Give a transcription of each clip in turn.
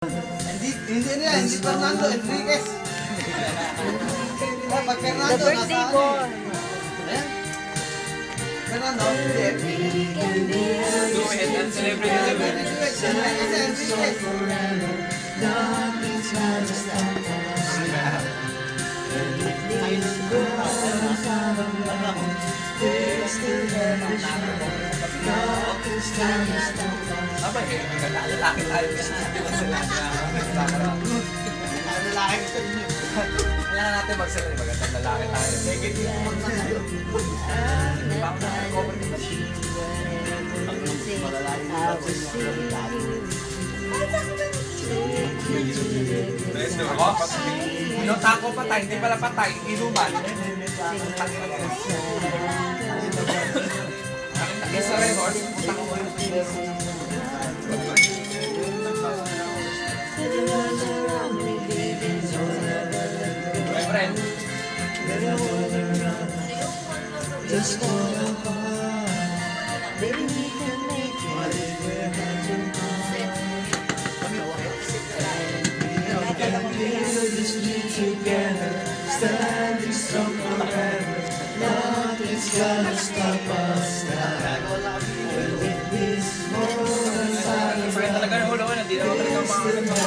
Hindi nila, hindi Fernando, Enriquez. Pag Fernando, The birthday boy. Ayan. Fernando, hindi. Go ahead and celebrate. Enriquez. Abay, lalaki tayo. Kailangan natin mag-celebrate. Magandang lalaki tayo. Negative mo na tayo. Ako? Inutako patay, hindi pala patay, inuman. Isa rin, horse. Puta ko yun. My friend. Standing strong forever, nothing's gonna stop us now. With this moment, Friend talaga ng ulo ko, hindi naman talaga makakalit ng mga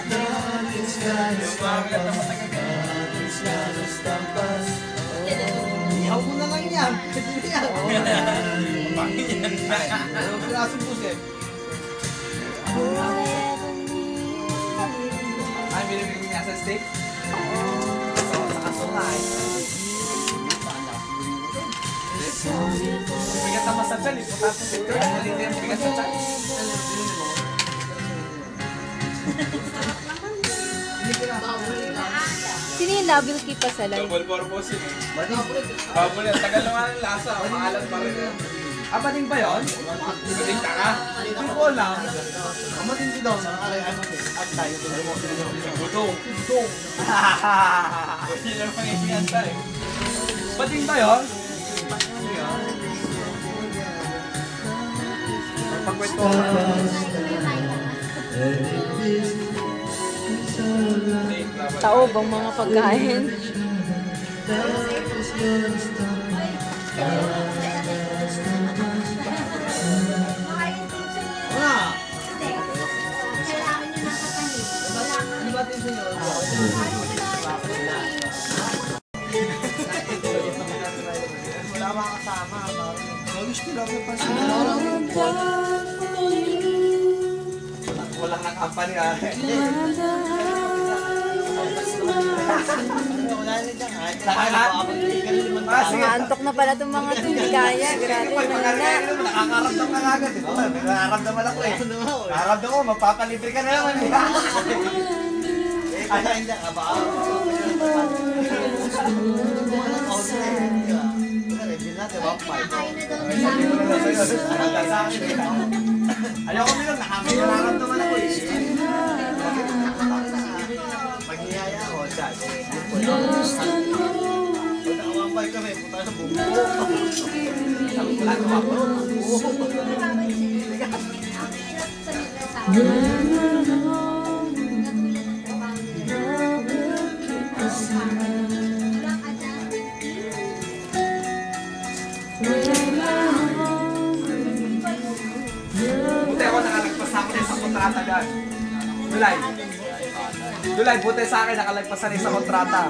nothing's gonna stop us. Nothing's gonna stop us. Ihaw mo na lang yan. Pwede yan. Klasong pusit. Ay, binibigyan niya sa steak? Sa kasulay. Bigat na masasal, iputat sa picture. Hindi yung bigat sa chan. Sino yung double key pa sa live? Double purpose yun eh. Bubble yan. Tagal naman ang lasa. Maalat pa rin yan. Bading ba yun? Bading ka ka? Hindi ko alam. Matindi daw. At tayo. Budong. Budong. Yun lang pangyayang tayo. Bading ba yun? Pagkwento ko. Taob ang mga pagkain. Wala mga kasama. Gusto lang yung pansin. Walang nakampany ah. Mga na pala itong mga ito. Hindi kaya. Grabe na na. Nakakaramdam ka agad. May nararamdaman ako eh. Nararamdam ko, magpapalibre ka na naman. Ay, hindi ka ba? Ayoko minum, nararamdaman ako eh. Maghihaya ako, dyan. Nakawampay kami, punta sa bumbo. Wala naman ako. Buti ako nakalagpas ako na isang kontrata dyan. Dulay. Dulay, buti sa akin nakalagpas na isang kontrata.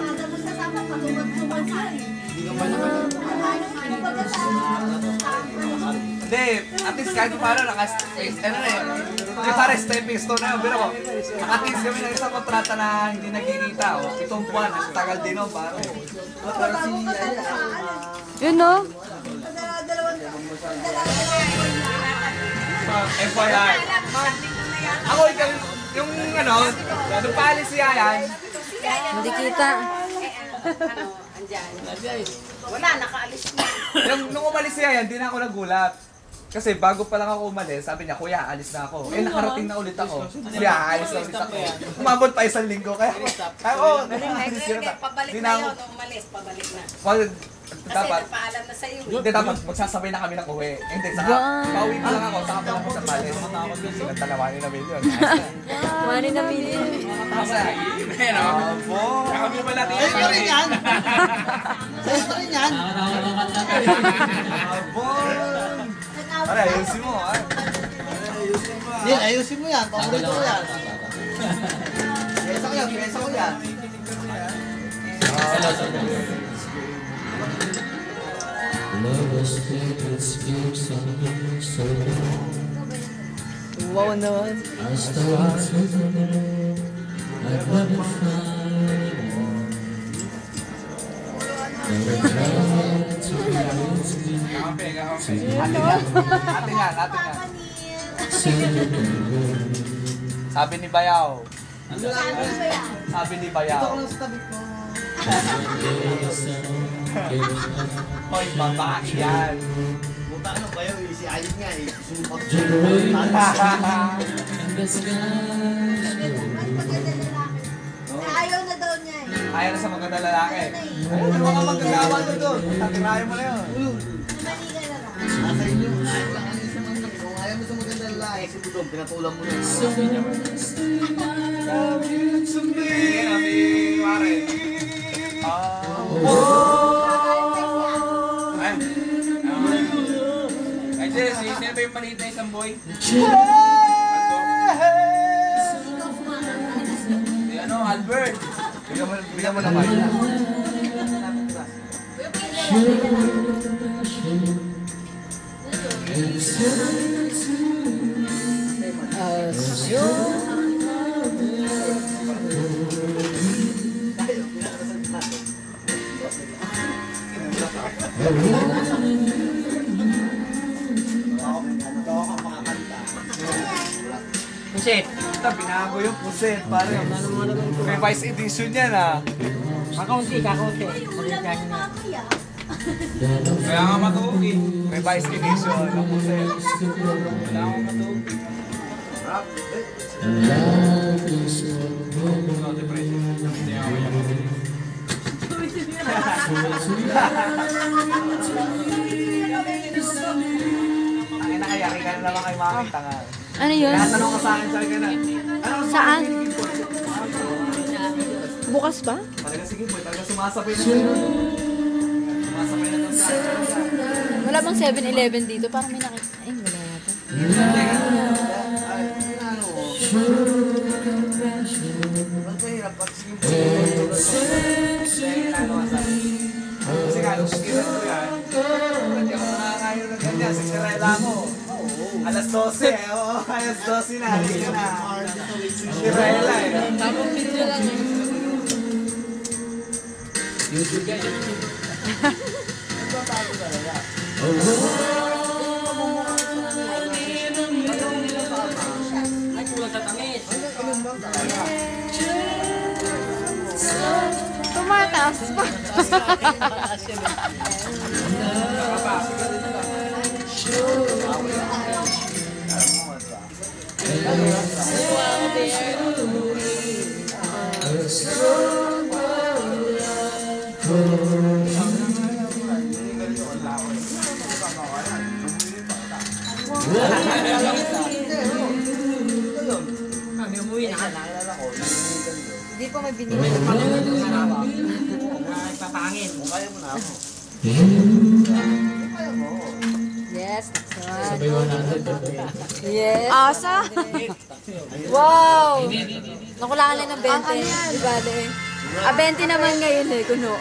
Hindi, at least kahit paano naka-space, ano na eh. Hindi pare, stepping stone na yun. Pero ko, nakatis kami ng isang kontrata na hindi nagkikita. Itong buwan, tagal din o, pare. Yun no? FYI. Ako, yung ano, nung paalis si Yayan, Hindi kita. Wala, nakaalis na. nung umalis si Yayan, di na ako nagulat. Kasi bago pa lang ako umalis, sabi niya, Kuya, alis na ako. Eh, nakarating na ulit ako. Kuya, alis na ulit ako. Umabot pa isang linggo, kaya ako, Pabalik na yun, umalis, pabalik na. Kasi dapat, nagpaalam na sa'yo. hindi dapat magsasabay na kami ng uwi. Hindi, saka, pauwi pa lang ako, saka pa lang ako sa palace. Silang talawanin na million. Money na million. Kasi, Pero, abo. kami pala Sa'yo pa rin yan. Sa'yo pa rin yan. Abo. Pare, ayusin mo, ah. Yan, ayusin mo yan. Paborito ko yan. Piyesa ko yan, piyesa ko yan. Wow naman. Ate nga. Sabi ni Bayaw. Sabi ni Ito Bayaw. ko lang sa tabi ko. Hoy, babae yan. Buta ka ng bayaw eh. Si Ayit nga eh. Sumpat. Ayaw na daw niya eh. Ayaw na sa maganda lalaki. Ayun, ano mga magkagawa na doon? Tagirayan mo na yun. Mali ka na lang. Nasa inyo. Ayaw lang ano sa mga kung ayaw mo sa maganda lalaki. Si Budong, pinatulang mo na. Sige, kami, Mare. Ay, sino ba yung maliit na isang boy? Ano, Albert? Bigyan mo naman. Pusit. Ito, binago yung puset. Pare, may vice edition yan ah. Kakaunti. Kaya nga matugi. May vice edition ng puset. Wala akong matugi. Ang inakayaki ka na naman kay Mami, tanga. Ano yun? Natanong ka sa akin, sabi ka na. Ano Saan? Bukas ba? Talaga sige boy, talaga sumasabay na siya. Sumasabay na doon sa akin. Wala bang 7-Eleven dito? Parang may nakita. Ay, wala yata. Ba't mahirap? Ba't sige mo? Kasi nga, nung sigilan ko yan, hindi ako nakakayo na ganyan, sisirela ako. Alas 12, alas 12 na, hindi ka na. Sisirela eh. YouTube yan. Ay, kulang sa tamis. Tumataas pa. Hindi umuwi na. Hindi pa may binili. Papangin. Kaya mo na ako. Kaya mo. Yes, that's one. Yes. Asa? Wow! Nakulangan lang ng 20. Di ba, 20 naman ngayon eh, kuno.